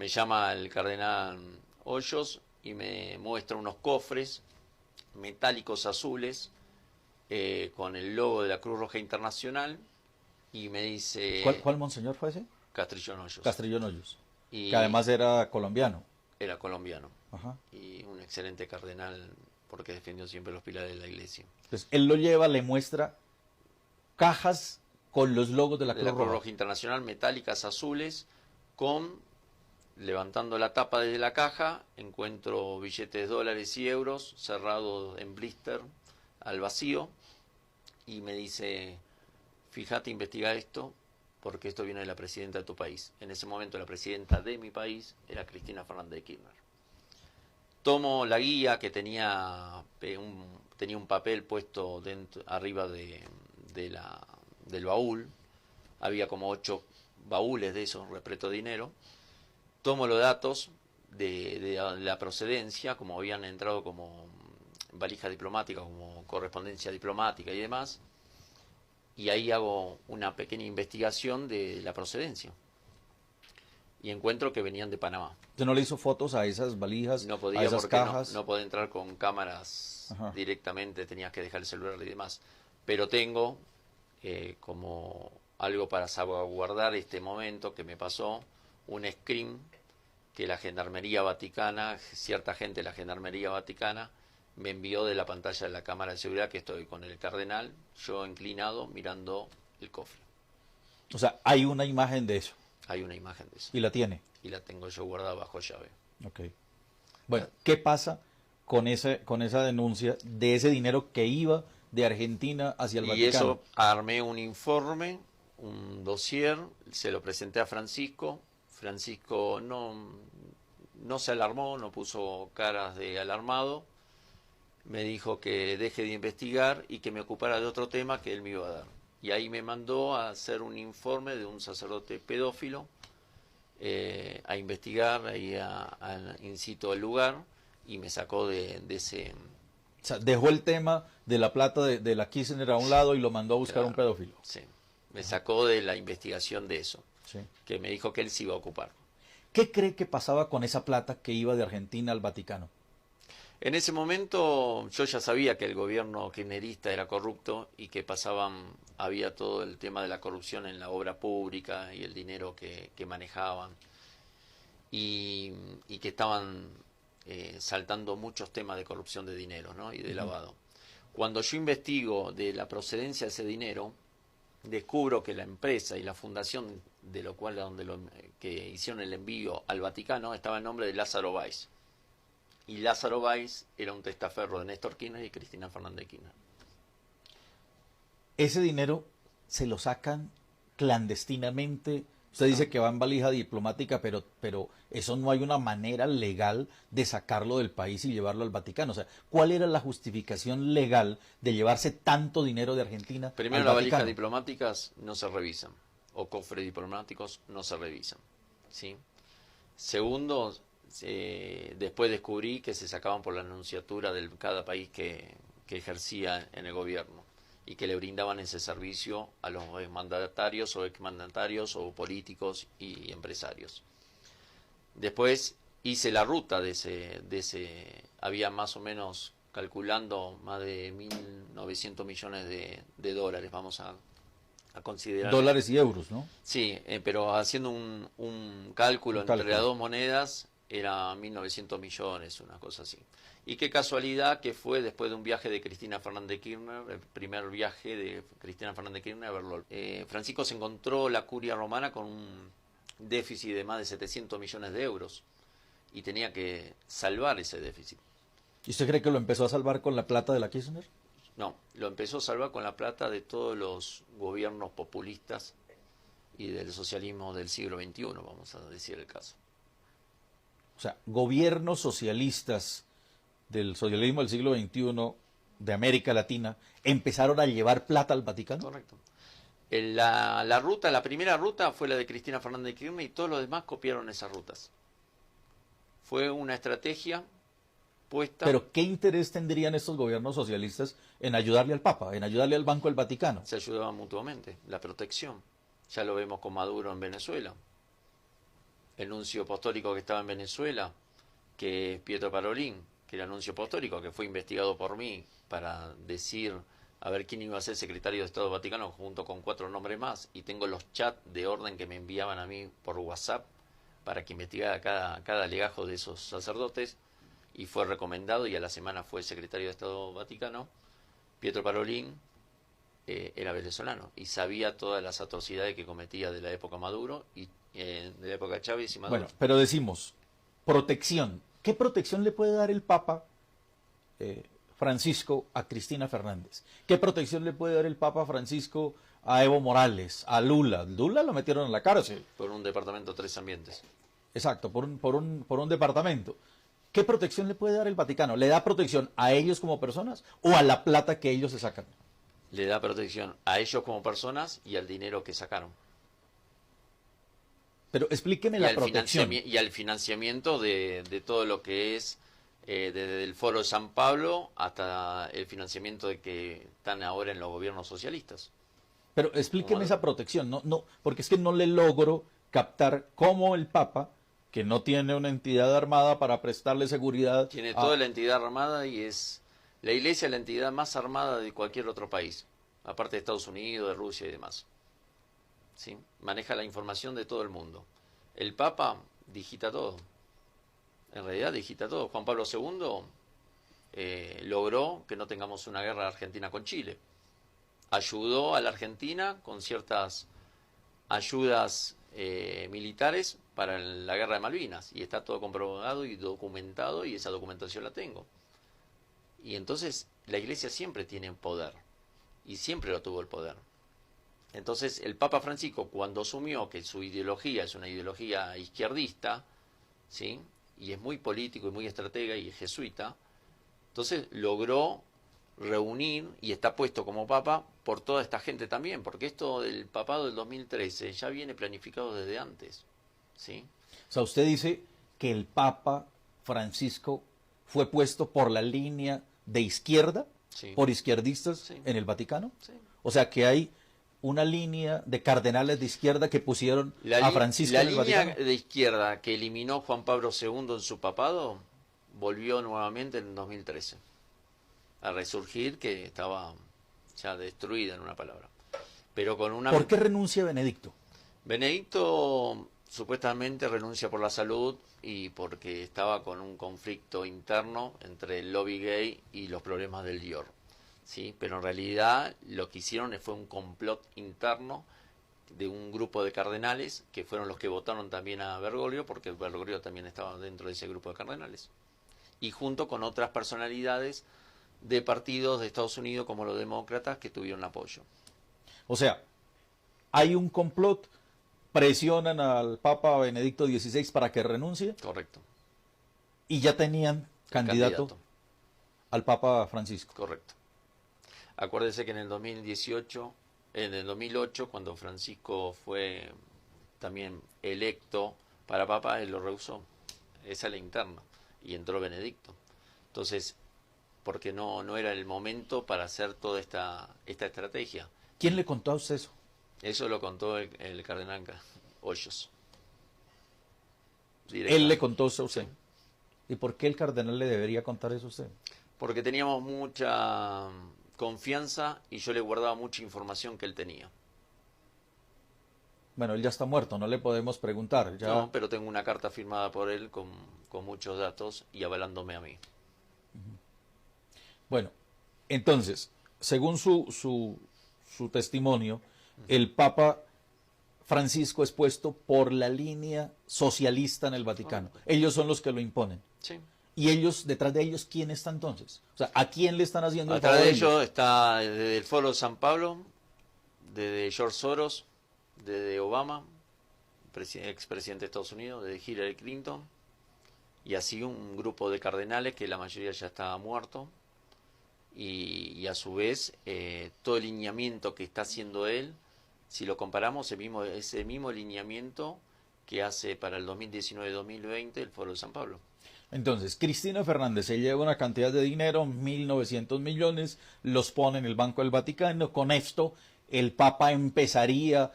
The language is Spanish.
Me llama el cardenal Hoyos y me muestra unos cofres metálicos azules con el logo de la Cruz Roja Internacional y me dice... ¿Cuál monseñor fue ese? Castrillón Hoyos. Castrillón Hoyos, Y que además era colombiano. era colombiano. Ajá. Y un excelente cardenal porque defendió siempre los pilares de la iglesia. Entonces, él lo lleva, le muestra cajas con los logos de la De Cruz la Cruz Roja. Roja Internacional, metálicas azules, levantando la tapa de la caja, encuentro billetes de dólares y euros cerrados en blister al vacío y me dice, fíjate, investiga esto porque esto viene de la presidenta de tu país. En ese momento la presidenta de mi país era Cristina Fernández de Kirchner. Tomo la guía que tenía un papel puesto arriba del baúl. Había como 8 baúles de esos repleto de dinero. Tomo los datos de la procedencia, como habían entrado como valija diplomática, como correspondencia diplomática y demás. Y ahí hago una pequeña investigación de la procedencia. Y encuentro que venían de Panamá. ¿Usted no le hizo fotos a esas valijas, No a podía esas porque cajas? no podía entrar con cámaras Ajá. directamente, tenías que dejar el celular y demás. Pero tengo como algo para salvaguardar este momento que me pasó, un screen que la Gendarmería Vaticana, cierta gente de la Gendarmería Vaticana, me envió de la pantalla de la cámara de seguridad que estoy con el cardenal, yo inclinado mirando el cofre. O sea, hay una imagen de eso. Hay una imagen de eso. Y la tiene. Y la tengo yo guardada bajo llave. Ok. Bueno, ¿qué pasa con esa denuncia de ese dinero que iba de Argentina hacia el Y Vaticano? eso armé un informe, un dossier, se lo presenté a Francisco. Francisco no se alarmó, no puso caras de alarmado. Me dijo que deje de investigar y que me ocupara de otro tema que él me iba a dar. Y ahí me mandó a hacer un informe de un sacerdote pedófilo, a investigar, ahí in situ el lugar, y me sacó de ese... O sea, dejó el tema de la plata de la Kirchner a un lado y lo mandó a buscar Claro, un pedófilo. Sí, me sacó de la investigación de eso, Sí. que me dijo que él se iba a ocupar. ¿Qué cree que pasaba con esa plata que iba de Argentina al Vaticano? En ese momento yo ya sabía que el gobierno kirchnerista era corrupto y que había todo el tema de la corrupción en la obra pública y el dinero que manejaban y que estaban saltando muchos temas de corrupción de dinero, ¿no? Y de lavado. Cuando yo investigo de la procedencia de ese dinero, descubro que la empresa y la fundación de lo cual que hicieron el envío al Vaticano estaba en nombre de Lázaro Báez. Y Lázaro Báez era un testaferro de Néstor Kirchner y Cristina Fernández de Kirchner. Ese dinero se lo sacan clandestinamente. Usted dice que va en valija diplomática, pero eso no hay una manera legal de sacarlo del país y llevarlo al Vaticano. O sea, ¿cuál era la justificación legal de llevarse tanto dinero de Argentina Primero, al las Vaticano? valijas diplomáticas no se revisan, o cofres diplomáticos no se revisan, ¿sí? Segundo, después descubrí que se sacaban por la nunciatura de cada país que ejercía en el gobierno y que le brindaban ese servicio a los mandatarios o exmandatarios o políticos y empresarios. Después hice la ruta de ese había más o menos, calculando, más de 1.900 millones de dólares, vamos a considerar. Dólares y euros, ¿no? Sí, pero haciendo un cálculo entre las dos monedas, era 1.900 millones, una cosa así. Y qué casualidad que fue después de un viaje de Cristina Fernández de Kirchner, el primer viaje de Cristina Fernández de Kirchner a Berlín. Francisco se encontró la curia romana con un déficit de más de 700 millones de euros y tenía que salvar ese déficit. ¿Y usted cree que lo empezó a salvar con la plata de la Kirchner? No, lo empezó a salvar con la plata de todos los gobiernos populistas y del socialismo del siglo XXI, vamos a decir el caso. O sea, gobiernos socialistas del socialismo del siglo XXI de América Latina empezaron a llevar plata al Vaticano. Correcto. La primera ruta fue la de Cristina Fernández de Kirchner y todos los demás copiaron esas rutas. Fue una estrategia puesta. Pero ¿qué interés tendrían estos gobiernos socialistas en ayudarle al Papa, en ayudarle al Banco del Vaticano? Se ayudaban mutuamente, la protección. Ya lo vemos con Maduro en Venezuela. el nuncio apostólico que estaba en Venezuela, que es Pietro Parolin, que era nuncio apostólico, que fue investigado por mí para decir a ver quién iba a ser secretario de Estado Vaticano junto con 4 nombres más, y tengo los chats de orden que me enviaban a mí por WhatsApp para que investigara cada legajo de esos sacerdotes, y fue recomendado y a la semana fue secretario de Estado Vaticano. Pietro Parolin era venezolano y sabía todas las atrocidades que cometía de la época Maduro y de la época Chávez y Maduro. Bueno, pero decimos, protección. ¿Qué protección le puede dar el Papa Francisco a Cristina Fernández? ¿Qué protección le puede dar el Papa Francisco a Evo Morales, a Lula? Lula lo metieron en la cárcel. Por un departamento 3 ambientes. Exacto, por un departamento. ¿Qué protección le puede dar el Vaticano? ¿Le da protección a ellos como personas o a la plata que ellos se sacan? Le da protección a ellos como personas y al dinero que sacaron. Pero explíqueme la protección. Y al financiamiento de todo lo que es desde el Foro de San Pablo hasta el financiamiento de que están ahora en los gobiernos socialistas. Pero explíqueme esa protección, no, porque es que no le logro captar cómo el Papa, que no tiene una entidad armada para prestarle seguridad... Tiene toda la entidad armada y es... La Iglesia es la entidad más armada de cualquier otro país, aparte de Estados Unidos, de Rusia y demás. ¿Sí? Maneja la información de todo el mundo. El Papa digita todo. En realidad digita todo. Juan Pablo II logró que no tengamos una guerra argentina con Chile. Ayudó a la Argentina con ciertas ayudas militares para la guerra de Malvinas. Y está todo comprobado y documentado y esa documentación la tengo. Y entonces la Iglesia siempre tiene poder. Y siempre lo tuvo el poder. Entonces el Papa Francisco, cuando asumió que su ideología es una ideología izquierdista, ¿sí?, y es muy político y muy estratega y es jesuita, entonces logró reunir y está puesto como Papa por toda esta gente también, porque esto del papado del 2013 ya viene planificado desde antes, ¿sí? O sea, usted dice que el Papa Francisco fue puesto por la línea de izquierda, Sí. por izquierdistas Sí. en el Vaticano. Sí. O sea, que hay una línea de cardenales de izquierda que pusieron a Francisco en el La línea Vaticano. de izquierda que eliminó Juan Pablo II en su papado volvió nuevamente en 2013 a resurgir, que estaba ya destruida en una palabra. Pero con una... ¿Por qué renuncia Benedicto? Benedicto supuestamente renuncia por la salud y porque estaba con un conflicto interno entre el lobby gay y los problemas del Dior. ¿Sí? Pero en realidad lo que hicieron fue un complot interno de un grupo de cardenales que fueron los que votaron también a Bergoglio, porque Bergoglio también estaba dentro de ese grupo de cardenales. Y junto con otras personalidades de partidos de Estados Unidos como los demócratas que tuvieron apoyo. O sea, hay un complot, presionan al Papa Benedicto XVI para que renuncie Correcto. y ya tenían candidato al Papa Francisco. Correcto. Acuérdese que en el 2018, en el 2008, cuando Francisco fue también electo para Papa, él lo rehusó. Esa es la interna. Y entró Benedicto. Entonces, porque no era el momento para hacer toda esta estrategia. ¿Quién le contó a usted eso? Eso lo contó el cardenal Hoyos. Él le contó eso a usted. ¿Y por qué el cardenal le debería contar eso a usted? Porque teníamos mucha confianza y yo le guardaba mucha información que él tenía. Bueno, él ya está muerto, no le podemos preguntar. Ya... No, pero tengo una carta firmada por él con muchos datos y avalándome a mí. Bueno, entonces, según su testimonio, el Papa Francisco es puesto por la línea socialista en el Vaticano. Ellos son los que lo imponen. Sí. ¿Y ellos, detrás de ellos, quién está entonces? O sea, ¿a quién le están haciendo el favor? favor? Detrás de ellos está desde el Foro de San Pablo, desde George Soros, desde Obama, expresidente de Estados Unidos, desde Hillary Clinton, y así un grupo de cardenales que la mayoría ya estaba muerto, y a su vez todo el lineamiento que está haciendo él, si lo comparamos, ese mismo lineamiento que hace para el 2019-2020 el Foro de San Pablo. Entonces, Cristina Fernández se lleva una cantidad de dinero, 1.900 millones, los pone en el Banco del Vaticano. Con esto, el Papa empezaría